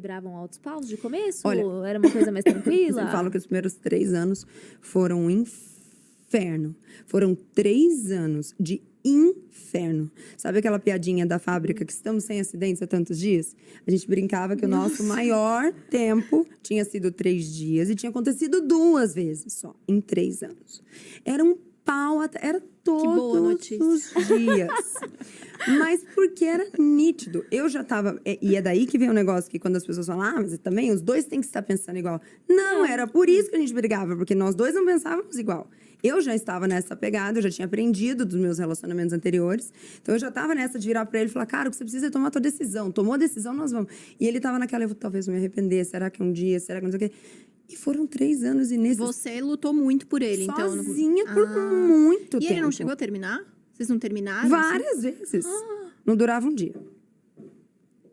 vibravam altos paus de começo? Olha, Era uma coisa mais tranquila? Eu falo que os primeiros 3 anos foram um inferno. Foram 3 anos de inferno. Sabe aquela piadinha da fábrica que estamos sem acidentes há tantos dias? A gente brincava que o nosso maior tempo tinha sido 3 dias e tinha acontecido 2 vezes só, em 3 anos. Era um pau, era todos os dias. Mas porque era nítido. Eu já tava... E é daí que vem o negócio que quando as pessoas falam, mas também os dois têm que estar pensando igual. Não, era por isso que a gente brigava, porque nós dois não pensávamos igual. Eu já estava nessa pegada, eu já tinha aprendido dos meus relacionamentos anteriores. Então, eu já estava nessa de virar para ele e falar, cara, o que você precisa é tomar a tua decisão. Tomou a decisão, nós vamos. E ele estava naquela, eu talvez me arrepender, será que um dia, será que não sei o quê. E foram 3 anos e nesses... Você lutou muito por ele, então. Sozinha por muito tempo. E ele não chegou a terminar? Vocês não terminaram? Várias vezes. Não durava um dia.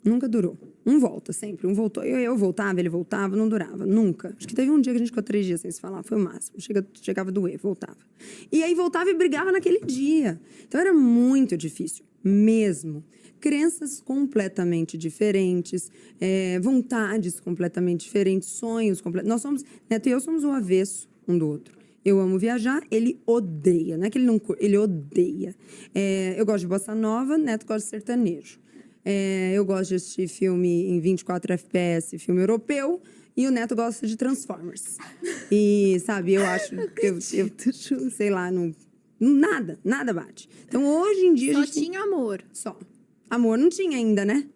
Nunca durou. Um volta sempre, um voltou. Eu voltava, ele voltava, não durava, nunca. Acho que teve um dia que a gente ficou 3 dias sem se falar, foi o máximo. Chegava a doer, voltava. E aí voltava e brigava naquele dia. Então era muito difícil, mesmo. Crenças completamente diferentes, vontades completamente diferentes, sonhos completamente... Nós somos, Neto e eu somos o avesso um do outro. Eu amo viajar, ele odeia. Não é que ele não curte, ele odeia. Eu gosto de bossa nova, Neto gosta de sertanejo. Eu gosto de assistir filme em 24 FPS, filme europeu, e o Neto gosta de Transformers. E, sabe, eu acho... eu sei lá, nada bate. Então, hoje em dia... Só tinha amor. Só. Amor não tinha ainda, né?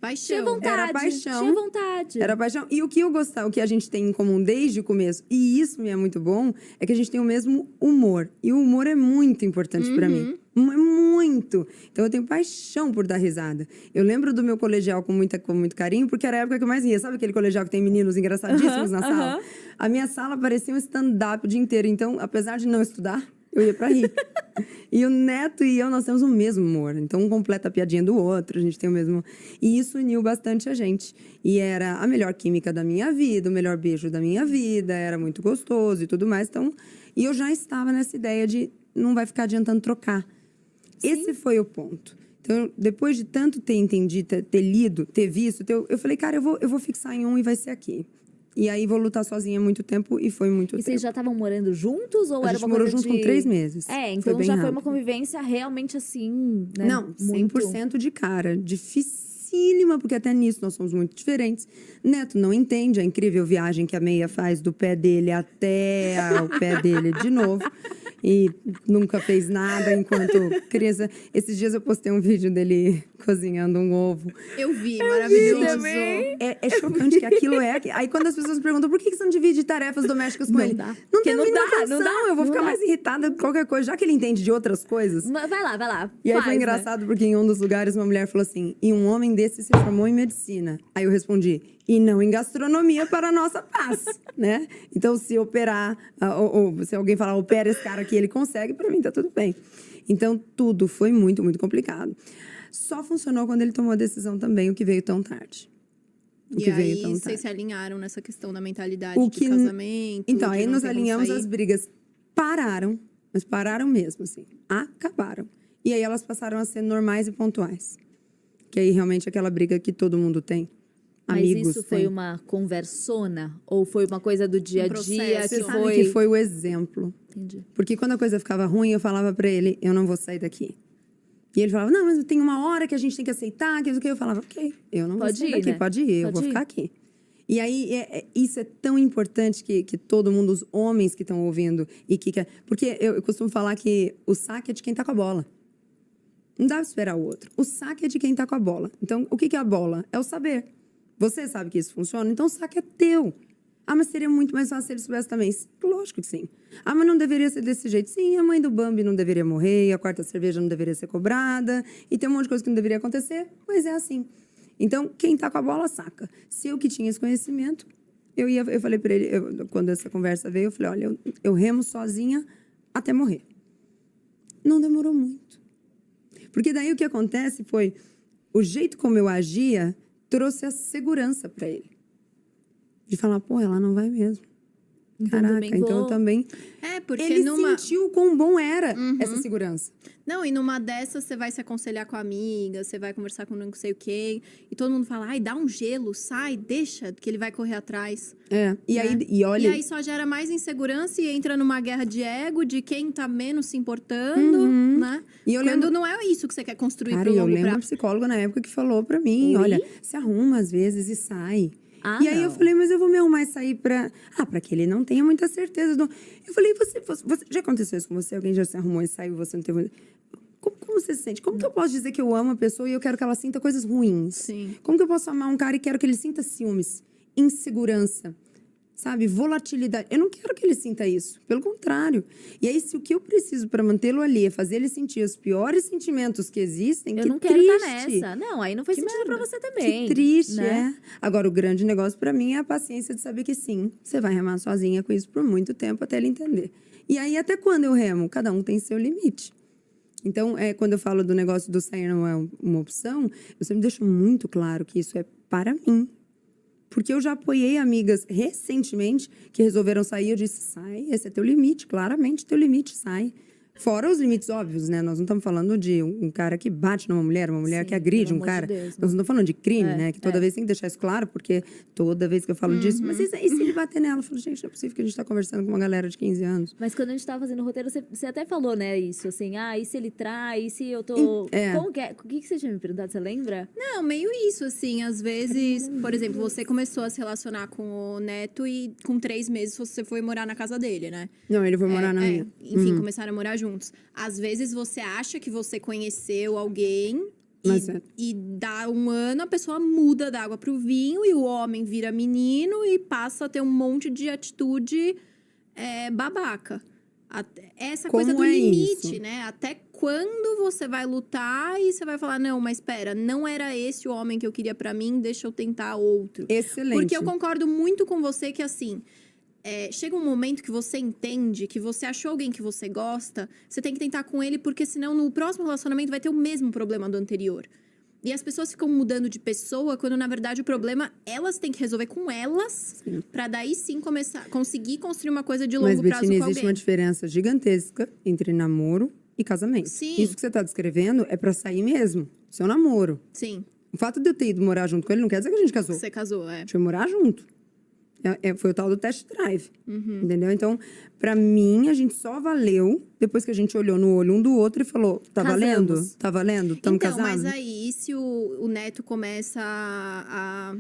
Paixão. Tinha vontade. Era paixão. Tinha vontade. Era paixão. E o que eu gostava, o que a gente tem em comum desde o começo, e isso me é muito bom, é que a gente tem o mesmo humor. E o humor é muito importante pra mim. É muito. Então, eu tenho paixão por dar risada. Eu lembro do meu colegial com muito carinho, porque era a época que eu mais ria. Sabe aquele colegial que tem meninos engraçadíssimos na sala? A minha sala parecia um stand-up o dia inteiro. Então, apesar de não estudar, eu ia pra rir. E o Neto e eu, nós temos o mesmo humor. Então, um completa a piadinha do outro, a gente tem o mesmo... E isso uniu bastante a gente. E era a melhor química da minha vida, o melhor beijo da minha vida, era muito gostoso e tudo mais. Então, e eu já estava nessa ideia de não vai ficar adiantando trocar. Sim. Esse foi o ponto. Então, depois de tanto ter entendido, ter lido, ter visto, eu falei, cara, eu vou fixar em um e vai ser aqui. E aí, vou lutar sozinha muito tempo e foi muito tempo. E vocês já estavam morando juntos? Ou era uma coisa a gente morou junto com 3 meses. Então já foi uma convivência realmente assim, né? Não, 100% de cara. Dificílima, porque até nisso nós somos muito diferentes. Neto não entende a incrível viagem que a Meia faz do pé dele até o pé dele de novo. E nunca fez nada enquanto criança. Esses dias eu postei um vídeo dele cozinhando um ovo. Eu vi, maravilhoso. É chocante que aquilo é... Aí quando as pessoas perguntam por que você não divide tarefas domésticas com ele? Não tem a mínima noção. Eu vou ficar mais irritada com qualquer coisa. Já que ele entende de outras coisas. Vai lá. E aí foi engraçado, porque em um dos lugares uma mulher falou assim, e um homem desse se formou em medicina. Aí eu respondi, e não em gastronomia para a nossa paz, né? Então, se operar, ou se alguém falar, opera esse cara aqui, ele consegue, para mim tá tudo bem. Então, tudo foi muito, muito complicado. Só funcionou quando ele tomou a decisão também, o que veio tão tarde. E aí, vocês se alinharam nessa questão da mentalidade do casamento? Então, aí nos alinhamos, as brigas pararam, mas pararam mesmo, assim. Acabaram. E aí, elas passaram a ser normais e pontuais. Que aí, realmente, aquela briga que todo mundo tem. Mas Amigos, isso foi uma conversona? Ou foi uma coisa do dia a dia que foi... que foi o exemplo. Entendi. Porque quando a coisa ficava ruim, eu falava pra ele, eu não vou sair daqui. E ele falava, não, mas tem uma hora que a gente tem que aceitar, que eu falava, ok, eu não vou sair daqui, né? Pode ir, eu vou ficar aqui. E aí, isso é tão importante que todo mundo, os homens que estão ouvindo, e que quer... Porque eu costumo falar que o saque é de quem tá com a bola. Não dá pra esperar o outro. O saque é de quem tá com a bola. Então, o que é a bola? É o saber. Você sabe que isso funciona, então o saque é teu. Mas seria muito mais fácil se ele soubesse também. Lógico que sim. Mas não deveria ser desse jeito. Sim, a mãe do Bambi não deveria morrer, a quarta cerveja não deveria ser cobrada, e tem um monte de coisa que não deveria acontecer, mas é assim. Então, quem tá com a bola, saca. Se eu que tinha esse conhecimento, eu falei pra ele, quando essa conversa veio, eu falei, olha, eu remo sozinha até morrer. Não demorou muito. Porque daí o que acontece foi, o jeito como eu agia trouxe a segurança para ele. De falar, pô, ela não vai mesmo. Caraca, então também... porque ele sentiu quão bom era essa segurança. Não, e numa dessas, você vai se aconselhar com a amiga, você vai conversar com não sei o quê, e todo mundo fala, ai, dá um gelo, sai, deixa, que ele vai correr atrás. E aí, e olha... E aí só gera mais insegurança e entra numa guerra de ego, de quem tá menos se importando, né? E eu Quando não é isso que você quer construir pro longo prazo. Eu lembro uma psicóloga na época que falou pra mim, olha, se arruma às vezes e sai. E aí eu falei, mas eu vou me arrumar e sair pra que ele não tenha muita certeza. Eu falei, você já aconteceu isso com você? Alguém já se arrumou e saiu e você não teve... Como você se sente? Como que eu posso dizer que eu amo a pessoa e eu quero que ela sinta coisas ruins? Sim. Como que eu posso amar um cara e quero que ele sinta ciúmes, insegurança, sabe? Volatilidade. Eu não quero que ele sinta isso. Pelo contrário. E aí, se o que eu preciso para mantê-lo ali é fazer ele sentir os piores sentimentos que existem, eu não quero estar nessa. Não, aí não faz sentido para você também. Que triste, né? Agora, o grande negócio para mim é a paciência de saber que sim, você vai remar sozinha com isso por muito tempo até ele entender. E aí, até quando eu remo? Cada um tem seu limite. Então, quando eu falo do negócio do sair não é uma opção, eu sempre deixo muito claro que isso é para mim. Porque eu já apoiei amigas recentemente que resolveram sair. Eu disse, sai, esse é teu limite, claramente teu limite, sai. Fora os limites óbvios, né? Nós não estamos falando de um cara que bate numa mulher, uma mulher que agride um cara. Nós não estamos falando de crime, né? Que toda vez tem que deixar isso claro, porque toda vez que eu falo disso... Mas e se ele bater nela? Eu falo, gente, não é possível que a gente está conversando com uma galera de 15 anos. Mas quando a gente estava fazendo o roteiro, você até falou, né, isso, assim, e se ele trai, e se eu tô... Como que é? O que você tinha me perguntado? Você lembra? Não, meio isso, assim, às vezes, por exemplo, você começou a se relacionar com o Neto e com 3 meses você foi morar na casa dele, né? Não, ele foi morar na minha. Enfim, começaram a morar juntos. Às vezes você acha que você conheceu alguém e dá um ano, a pessoa muda da água pro vinho e o homem vira menino e passa a ter um monte de atitude babaca. Essa coisa do limite, isso? Né? Até quando você vai lutar e você vai falar, não, mas espera, não era esse o homem que eu queria pra mim, deixa eu tentar outro. Excelente. Porque eu concordo muito com você que, assim... chega um momento que você entende que você achou alguém que você gosta, você tem que tentar com ele, porque senão no próximo relacionamento vai ter o mesmo problema do anterior. E as pessoas ficam mudando de pessoa, quando na verdade o problema elas têm que resolver com elas, pra daí sim conseguir construir uma coisa de longo prazo com alguém. Mas, Bettine, existe uma diferença gigantesca entre namoro e casamento. Sim. Isso que você tá descrevendo é pra sair mesmo, seu namoro. Sim. O fato de eu ter ido morar junto com ele não quer dizer que a gente casou. Você casou, A gente foi morar junto. Foi o tal do test drive, entendeu? Então, pra mim, a gente só valeu depois que a gente olhou no olho um do outro e falou, tá valendo? Tá valendo? Tamo casados? Mas aí, se o Neto começa a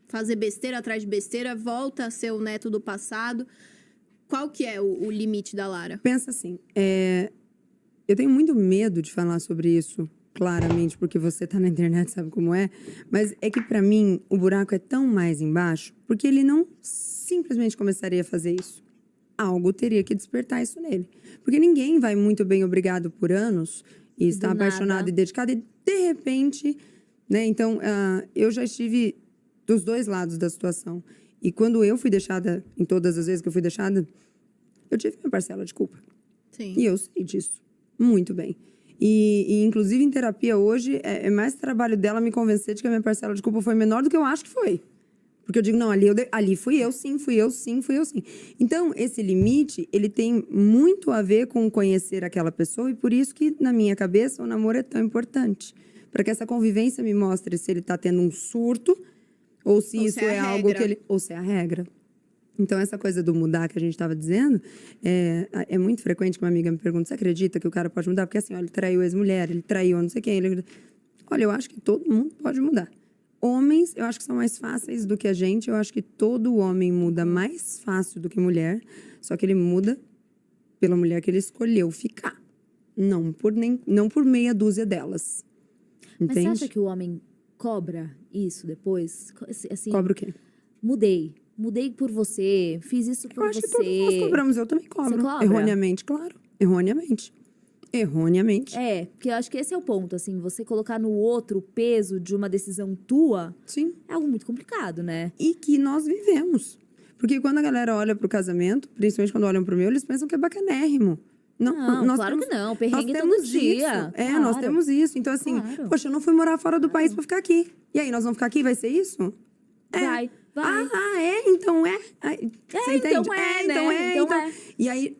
fazer besteira atrás de besteira, volta a ser o Neto do passado, qual que é o limite da Lara? Pensa assim, eu tenho muito medo de falar sobre isso, claramente, porque você tá na internet, sabe como é. Mas é que, pra mim, o buraco é tão mais embaixo, porque ele não simplesmente começaria a fazer isso. Algo teria que despertar isso nele. Porque ninguém vai muito bem obrigado por anos e está apaixonado e dedicado e, de repente, né? Então, eu já estive dos dois lados da situação. E quando eu fui deixada, em todas as vezes que eu fui deixada, eu tive minha parcela de culpa. Sim. E eu sei disso muito bem. E inclusive, em terapia hoje, é mais trabalho dela me convencer de que a minha parcela de culpa foi menor do que eu acho que foi. Porque eu digo, não, ali fui eu sim. Então, esse limite, ele tem muito a ver com conhecer aquela pessoa. E por isso que, na minha cabeça, o namoro é tão importante. Para que essa convivência me mostre se ele está tendo um surto ou se isso é algo que ele... Ou se é a regra. Então, essa coisa do mudar que a gente estava dizendo, é muito frequente que uma amiga me pergunta, você acredita que o cara pode mudar? Porque assim, olha, ele traiu a ex-mulher, ele traiu não sei quem. Olha, eu acho que todo mundo pode mudar. Homens, eu acho que são mais fáceis do que a gente. Eu acho que todo homem muda mais fácil do que mulher. Só que ele muda pela mulher que ele escolheu ficar. Não por meia dúzia delas. Entende? Mas você acha que o homem cobra isso depois? Assim, cobra o quê? Mudei por você, fiz isso por você. Eu acho que todos nós cobramos, eu também cobro. Você cobra? Erroneamente, claro. Erroneamente. Porque eu acho que esse é o ponto, assim, você colocar no outro o peso de uma decisão tua, sim, é algo muito complicado, né? E que nós vivemos. Porque quando a galera olha pro casamento, principalmente quando olham pro meu, eles pensam que é bacanérrimo. Não, claro que não. Perrengue todo dia. Claro. Nós temos isso. Então, assim, poxa, eu não fui morar fora do país pra ficar aqui. E aí, nós vamos ficar aqui? Vai ser isso? Vai. Então é. Você entende? Então é. E aí,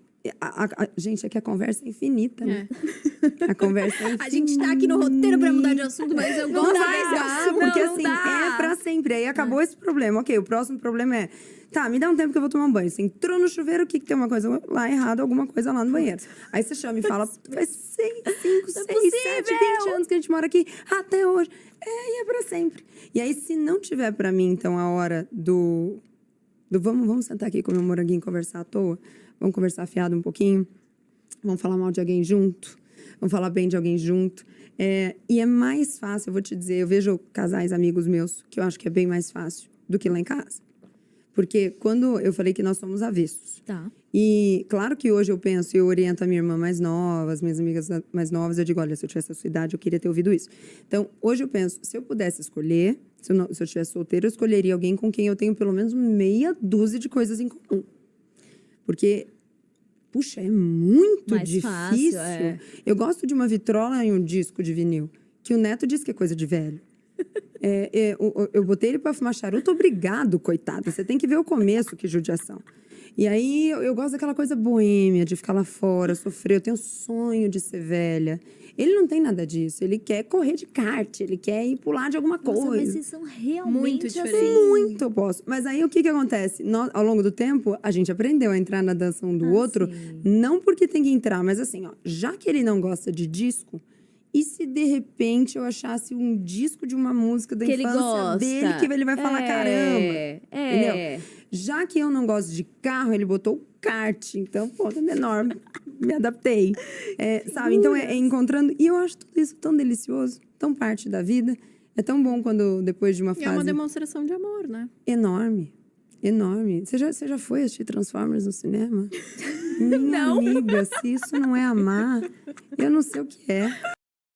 gente, é que a conversa é infinita, né? A conversa é infinita. A gente tá aqui no roteiro pra mudar de assunto, mas eu gosto desse assunto. Porque assim, é pra sempre. Aí acabou esse problema. Ok, o próximo problema é... Tá, me dá um tempo que eu vou tomar um banho. Você entrou no chuveiro, o que tem uma coisa lá errada, alguma coisa lá no banheiro. Aí você chama e fala, faz 5, 6, 7, 20 anos que a gente mora aqui, até hoje. E é pra sempre. E aí, se não tiver pra mim, então, a hora do vamos sentar aqui com o meu moranguinho e conversar à toa, vamos conversar afiado um pouquinho, vamos falar mal de alguém junto, vamos falar bem de alguém junto. E é mais fácil, eu vou te dizer, eu vejo casais amigos meus, que eu acho que é bem mais fácil do que lá em casa. Porque quando eu falei que nós somos avessos. Tá. E claro que hoje eu penso, eu oriento a minha irmã mais nova, as minhas amigas mais novas, eu digo, olha, se eu tivesse a sua idade, eu queria ter ouvido isso. Então, hoje eu penso, se eu pudesse escolher, se eu estivesse solteira, eu escolheria alguém com quem eu tenho pelo menos meia dúzia de coisas em comum. Porque, puxa, é muito mais difícil. Fácil, Eu gosto de uma vitrola e um disco de vinil, que o Neto diz que é coisa de velho. Eu botei ele pra fumar charuto, obrigado, coitado. Você tem que ver o começo, que judiação. E aí, eu gosto daquela coisa boêmia, de ficar lá fora, sofrer. Eu tenho sonho de ser velha. Ele não tem nada disso. Ele quer correr de kart, ele quer ir pular de alguma coisa. Mas vocês são realmente muito diferentes. Assim. Muito oposto. Mas aí, o que acontece? Ao longo do tempo, a gente aprendeu a entrar na dança um do outro. Sim. Não porque tem que entrar, mas assim, já que ele não gosta de disco... E se, de repente, eu achasse um disco de uma música da infância dele, que ele vai falar, caramba. Entendeu? Já que eu não gosto de carro, ele botou o kart. Então, pô, é enorme. Me adaptei. Sabe? Então, encontrando... E eu acho tudo isso tão delicioso, tão parte da vida. É tão bom quando, depois de uma fase... É uma demonstração de amor, né? Enorme. Enorme. Você já foi assistir Transformers no cinema? Minha amiga, se isso não é amar, eu não sei o que é.